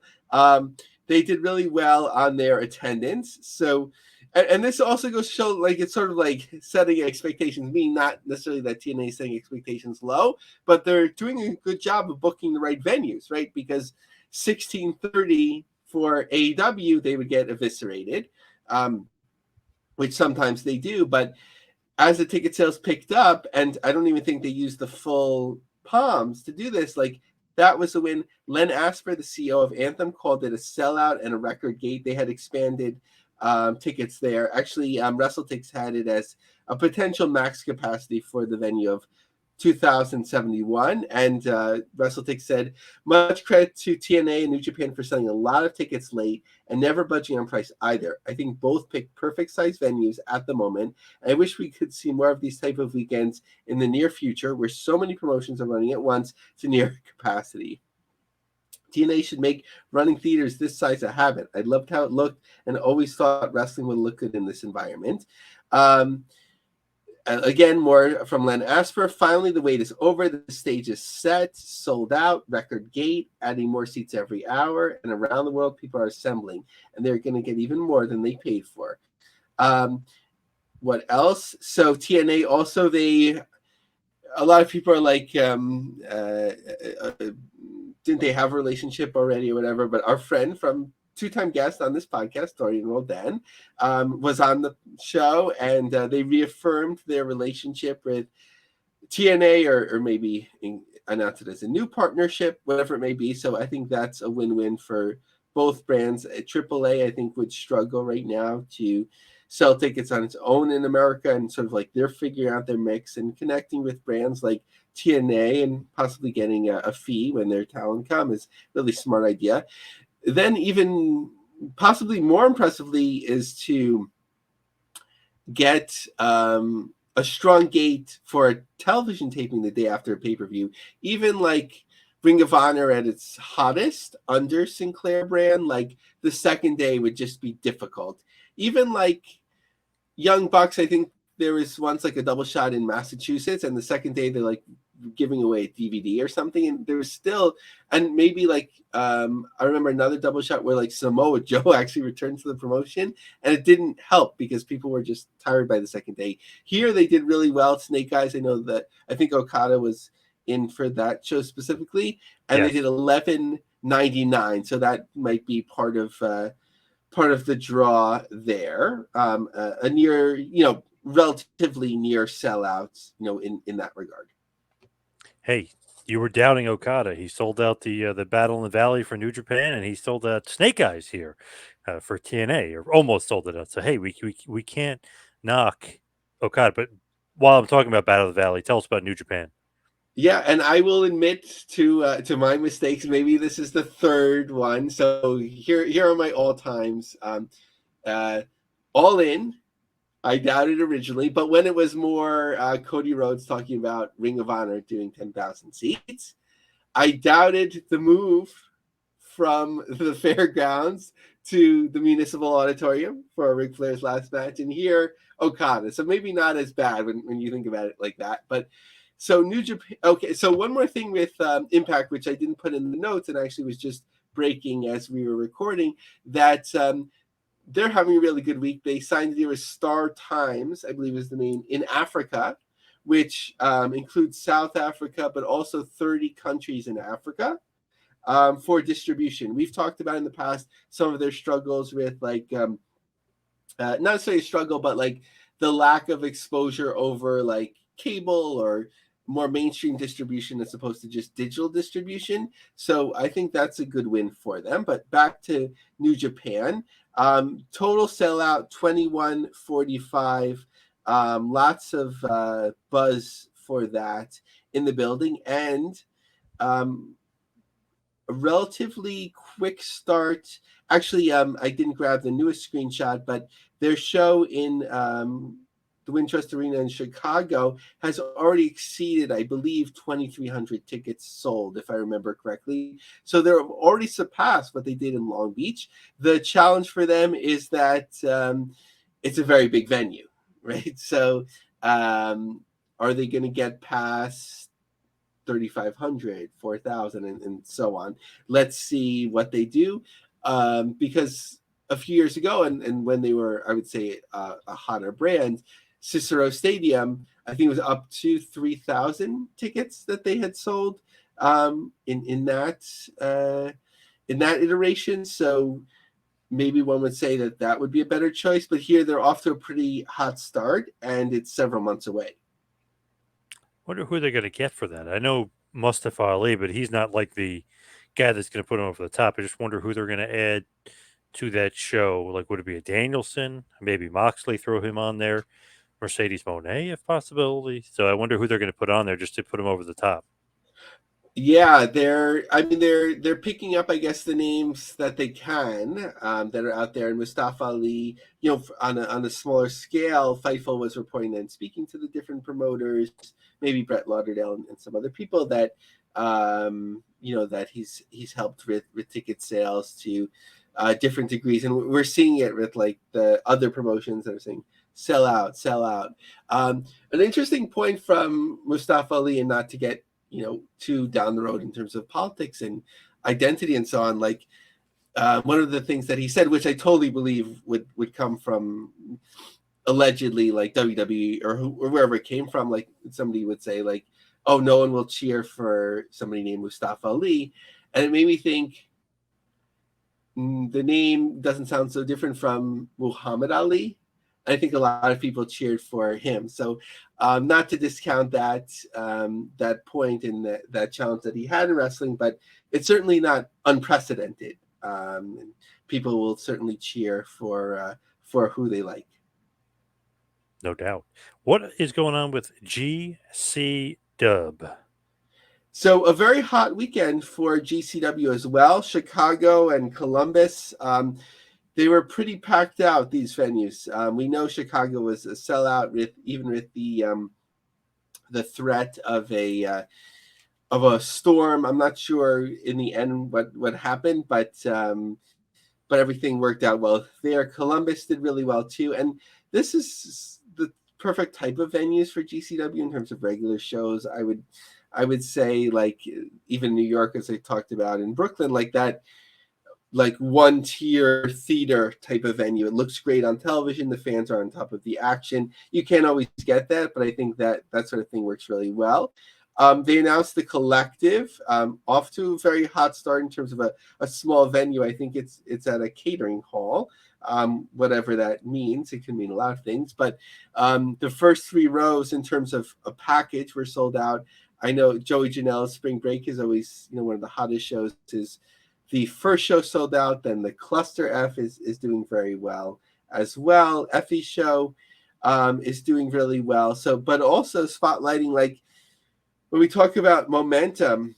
they did really well on their attendance. So, and this also goes to show, like, it's sort of like setting expectations, meaning not necessarily that TNA is setting expectations low, but they're doing a good job of booking the right venues, right? Because 1630 for AEW, they would get eviscerated, which sometimes they do, but as the ticket sales picked up, and I don't even think they used the full palms to do this, like, that was a win. Len Asper, the CEO of Anthem, called it a sellout and a record gate. They had expanded tickets there. Actually, WrestleTix had it as a potential max capacity for the venue of 2071. And WrestleTix said, much credit to TNA and New Japan for selling a lot of tickets late and never budging on price either. I think both pick perfect size venues at the moment. I wish we could see more of these type of weekends in the near future where so many promotions are running at once to near capacity. TNA should make running theaters this size a habit. I loved how it looked and always thought wrestling would look good in this environment. Again, more from Len Asper. Finally, the wait is over. The stage is set, sold out, record gate, adding more seats every hour. And around the world, people are assembling. And they're going to get even more than they paid for. What else? So TNA also, a lot of people are like, didn't they have a relationship already or whatever? But our friend from two-time guest on this podcast, Dorian Roldan, was on the show, and they reaffirmed their relationship with TNA, or maybe announced it as a new partnership, whatever it may be. So I think that's a win-win for both brands. AAA, I think, would struggle right now to sell tickets on its own in America, and sort of like they're figuring out their mix and connecting with brands like TNA and possibly getting a fee when their talent come is a really smart idea. Then even possibly more impressively is to get a strong gate for a television taping the day after a pay-per-view. Even like Ring of Honor at its hottest under Sinclair brand, like the second day would just be difficult. Even like Young Bucks, I think there was once like a double shot in Massachusetts, and the second day they're like giving away a DVD or something, and there was still, and maybe like I remember another double shot where like Samoa Joe actually returned to the promotion, and it didn't help because people were just tired by the second day. Here they did really well. Snake Eyes, I think Okada was in for that show specifically, and Yes. they did 11.99, so that might be part of the draw there. A near, relatively near sellouts, in that regard. Hey, you were doubting Okada. He sold out the Battle in the Valley for New Japan, and he sold out Snake Eyes here for TNA, or almost sold it out. So hey, we can't knock Okada. But while I'm talking about Battle of the Valley, tell us about New Japan. Yeah, and I will admit to my mistakes. Maybe this is the third one. So here are my all times. All In, I doubted originally, but when it was more Cody Rhodes talking about Ring of Honor doing 10,000 seats, I doubted the move from the fairgrounds to the Municipal Auditorium for Ric Flair's last match, and here Okada. So maybe not as bad when you think about it like that. But so New Japan. Okay, so one more thing with Impact, which I didn't put in the notes, and actually was just breaking as we were recording, that they're having a really good week. They signed a deal with Star Times, I believe is the name, in Africa, which includes South Africa, but also 30 countries in Africa for distribution. We've talked about in the past some of their struggles with like, not necessarily a struggle, but like the lack of exposure over like cable or more mainstream distribution as opposed to just digital distribution. So I think that's a good win for them. But back to New Japan. Total sellout 2145. Lots of buzz for that in the building, and a relatively quick start. Actually, I didn't grab the newest screenshot, but their show in the Wintrust Arena in Chicago has already exceeded, I believe, 2,300 tickets sold, if I remember correctly. So they're already surpassed what they did in Long Beach. The challenge for them is that it's a very big venue, right? So are they going to get past 3,500, 4,000, and so on? Let's see what they do, because a few years ago, and when they were, I would say, a hotter brand, Cicero Stadium, I think it was up to 3,000 tickets that they had sold in that iteration. So maybe one would say that would be a better choice. But here they're off to a pretty hot start, and it's several months away. Wonder who they're going to get for that. I know Mustafa Ali, but he's not like the guy that's going to put him over the top. I just wonder who they're going to add to that show. Like, would it be a Danielson? Maybe Moxley, throw him on there. Mercedes Monet, if possibility. So I wonder who they're going to put on there just to put them over the top. Yeah, they're picking up, I guess, the names that they can that are out there. And Mustafa Ali, on a smaller scale, Fightful was reporting and speaking to the different promoters, maybe Brett Lauderdale and some other people that that he's helped with ticket sales to different degrees, and we're seeing it with like the other promotions that are saying sell out, sell out. An interesting point from Mustafa Ali, and not to get too down the road in terms of politics and identity and so on. Like one of the things that he said, which I totally believe would come from allegedly like WWE or wherever it came from. Like somebody would say like, "Oh, no one will cheer for somebody named Mustafa Ali," and it made me think. The name doesn't sound so different from Muhammad Ali. I think a lot of people cheered for him. So, not to discount that point in that challenge that he had in wrestling, but it's certainly not unprecedented. People will certainly cheer for who they like. No doubt. What is going on with GC Dub? So a very hot weekend for GCW as well. Chicago and Columbus. They were pretty packed out, these venues. We know Chicago was a sellout even with the threat of a storm. I'm not sure in the end what happened, but everything worked out well there. Columbus did really well too, and this is the perfect type of venues for GCW in terms of regular shows. I would say, like, even New York, as I talked about, in Brooklyn, like that, like one tier theater type of venue. It looks great on television. The fans are on top of the action. You can't always get that, but I think that sort of thing works really well. They announced the Collective, off to a very hot start in terms of a small venue. I think it's at a catering hall, whatever that means. It can mean a lot of things, but the first 3 rows in terms of a package were sold out. I know Joey Janela's Spring Break is always, one of the hottest shows. Is the first show sold out, then the Cluster F is doing very well as well. Effie's show is doing really well. So, but also spotlighting, like when we talk about momentum,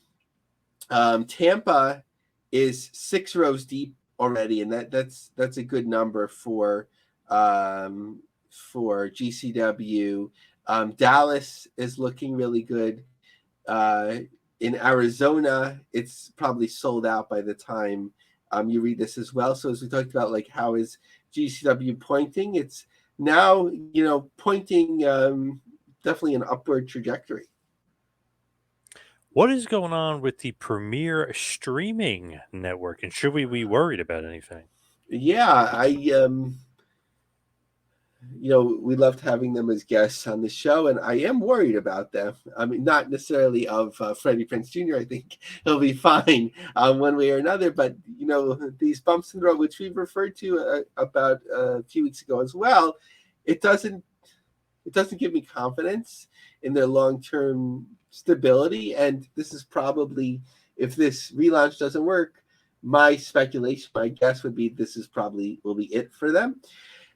Tampa is 6 rows deep already, and that's a good number for GCW. Dallas is looking really good. In Arizona, it's probably sold out by the time you read this as well. So as we talked about, like, how is GCW pointing? It's now, pointing definitely an upward trajectory. What is going on with the Premier Streaming Network, and should we be worried about anything? Yeah, we loved having them as guests on the show, and I am worried about them. I mean, not necessarily of Freddie Prinze Jr. I think he'll be fine one way or another, but these bumps in the road, which we've referred to about a few weeks ago as well, it doesn't give me confidence in their long-term stability. And this is probably, if this relaunch doesn't work, my speculation, my guess would be this is probably will be it for them.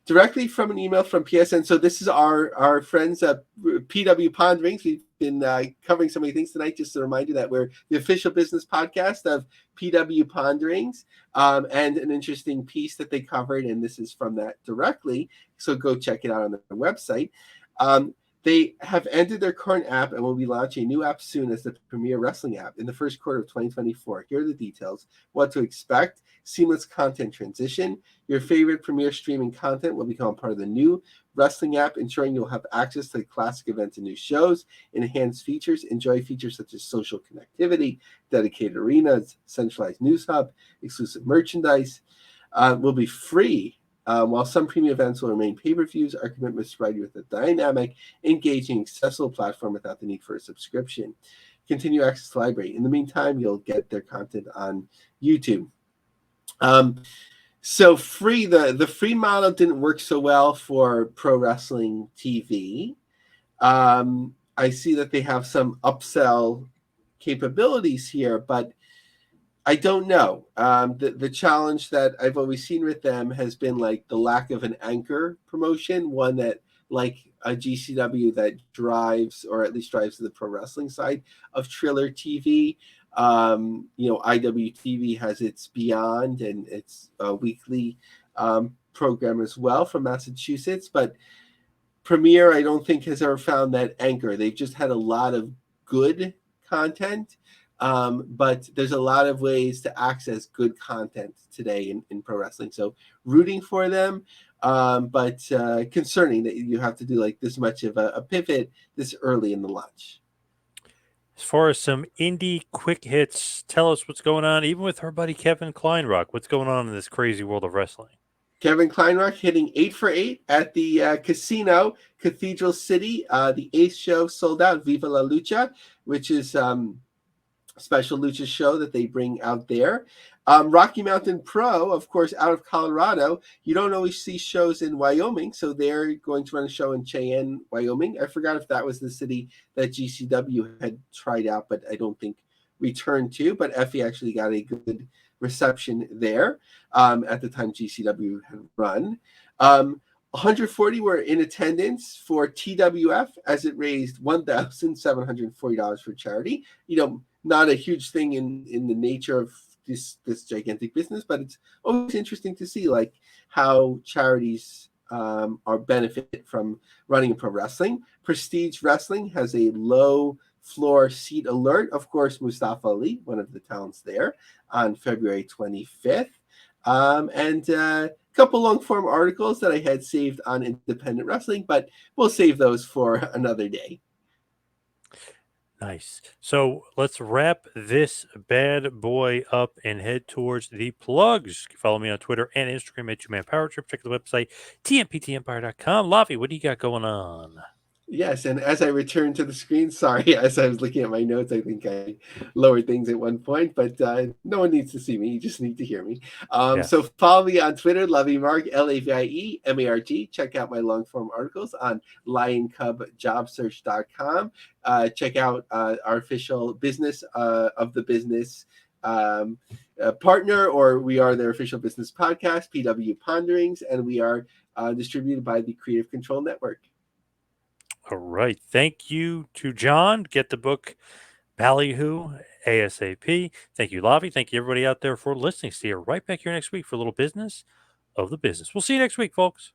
Directly from an email from PSN. So this is our friends at PW Ponderings. We've been covering so many things tonight. Just a reminder that we're the official business podcast of PW Ponderings, and an interesting piece that they covered, and this is from that directly. So go check it out on their website. They have ended their current app and will be launching a new app soon as the premier wrestling app in the first quarter of 2024. Here are the details. What to expect: seamless content transition. Your favorite premier streaming content will become part of the new wrestling app, ensuring you'll have access to classic events and new shows. Enhanced features. Enjoy features such as social connectivity, dedicated arenas, centralized news hub, exclusive merchandise. Will be free. While some premium events will remain pay-per-views, our commitment is to provide you with a dynamic, engaging, accessible platform without the need for a subscription. Continue access to library. In the meantime, you'll get their content on YouTube. So free, the free model didn't work so well for Pro Wrestling TV. I see that they have some upsell capabilities here, but I don't know. The challenge that I've always seen with them has been like the lack of an anchor promotion, one that, like GCW that drives, or at least drives the pro wrestling side of Triller TV. IWTV has its Beyond and its weekly program as well from Massachusetts, but Premiere, I don't think, has ever found that anchor. They've just had a lot of good content, but there's a lot of ways to access good content today in pro wrestling. So rooting for them, but concerning that you have to do like this much of a pivot this early in the launch. As far as some indie quick hits, tell us what's going on, even with her buddy Kevin Kleinrock. What's going on in this crazy world of wrestling? Kevin Kleinrock hitting 8 for 8 at the casino, Cathedral City. The 8th show sold out, Viva la Lucha, which is special lucha show that they bring out there. Rocky Mountain Pro, of course, out of Colorado. You don't always see shows in Wyoming, so they're going to run a show in Cheyenne, Wyoming. I forgot if that was the city that GCW had tried out, but I don't think returned to. But Effie actually got a good reception there at the time GCW had run. 140 were in attendance for TWF as it raised $1,740 for charity. Not a huge thing in the nature of this gigantic business, but it's always interesting to see like how charities are benefit from running pro wrestling. Prestige Wrestling has a low floor seat alert. Of course, Mustafa Ali, one of the talents there, on February 25th. And a couple long form articles that I had saved on independent wrestling, but we'll save those for another day. Nice. So let's wrap this bad boy up and head towards the plugs. Follow me on Twitter and Instagram at Two-Man Power Trip. Check the website, tmptempire.com. Lavie, what do you got going on? Yes, and as I return to the screen, sorry, as I was looking at my notes, I think I lowered things at one point, but no one needs to see me. You just need to hear me. So follow me on Twitter, LavieMarg, LavieMarg. Check out my long-form articles on LionCubJobSearch.com. Check out our official business of the business partner, or we are their official business podcast, PW Ponderings, and we are distributed by the Creative Control Network. All right. Thank you to John. Get the book Ballyhoo ASAP. Thank you, Lavie. Thank you, everybody out there, for listening. See you right back here next week for a little business of the business. We'll see you next week, folks.